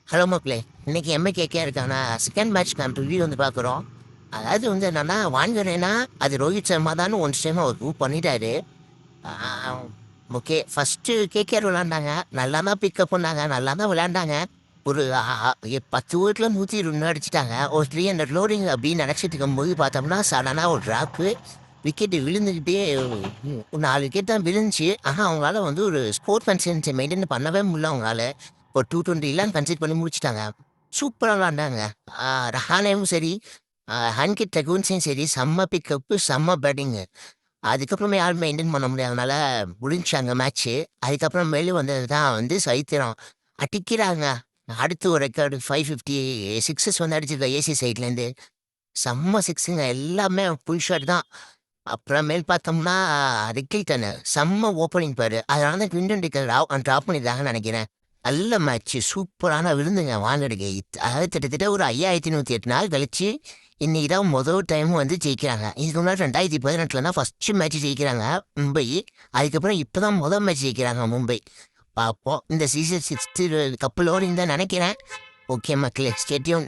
Hello மக்களே, இன்னைக்கு எம்ஐகேக்கே இருக்கான செகண்ட் மேட்ச் நம்ம ரிவ்யூ வந்து பார்க்குறோம். அதாவது வந்து என்னன்னா வாங்குறேன்னா அது ரோஹித் சர்மா தான் ஒன் டைம் அவர் ப்ரூவ் பண்ணிட்டாரு. ஓகே, ஃபஸ்ட்டு கேகேஆர் விளாண்டாங்க, நல்லா தான் பிக்கப் பண்ணாங்க, நல்லா தான் விளையாண்டாங்க. ஒரு 10 ஓவரில் 102 அடிச்சிட்டாங்க. ஒரு 300 லோடிங் அப்படின்னு நினச்சிட்டு இருக்கும்போது பார்த்தோம்னா சடனாக ஒரு ட்ராப்பு விக்கெட்டு விழுந்துக்கிட்டே 4 விக்கெட் தான் விழுந்துச்சு. ஆனால் அவங்களால வந்து ஒரு ஸ்கோர் கன்சிஸ்டன்சி மெயின்டைன் பண்ணவே முடியல அவங்களால. ஒரு 220 கன்சிட் பண்ணி முடிச்சிட்டாங்க. சூப்பராக விளாண்டாங்க. ரஹானேவும் சரி, ஹன்கிட் ரகுன்ஸையும் சரி, செம்ம பிக்கப்பு, செம்ம பேட்டிங்கு. அதுக்கப்புறமே யாரும் மெயின்டைன் பண்ண முடியாதனால முடிஞ்சாங்க மேட்ச்சு. அதுக்கப்புறம் மேலும் வந்தது தான் வந்து சரித்திரம். அடிக்கிறாங்க. அடுத்து ஒரு ரெக்கார்டு 550 சிக்ஸஸ் வந்து அடிச்சிருக்க ஏசி சைட்லேருந்து. செம்ம சிக்ஸுங்க. எல்லாமே ஃபுல் ஷாட் தான். அப்புறமேல் பார்த்தோம்னா ரிக்கில்டன் செம்ம ஓப்பனிங் பாரு. அதனால தான் ட்வின் டிக்கர் ட்ராப் பண்ணியிருந்தாங்கன்னு நினைக்கிறேன். நல்ல மேட்ச்சு. சூப்பரான விருந்துங்க வாங்கடுங்க. அதாவது கிட்டத்தட்ட ஒரு 5108 நாள் கழிச்சு இன்னைக்கு தான் முதல் டைம் வந்து ஜெயிக்கிறாங்க. இதுக்கு முன்னாடி 2018 தான் ஃபஸ்ட்டு மேட்ச் ஜெயிக்கிறாங்க மும்பை. அதுக்கப்புறம் இப்போ தான் முதல் மேட்ச் ஜெயிக்கிறாங்க மும்பை. பார்ப்போம். இந்த சீசன் 6 கப்பு லோடிங் தான் நினைக்கிறேன். ஓகே மக்களே, ஸ்டே டியூன்.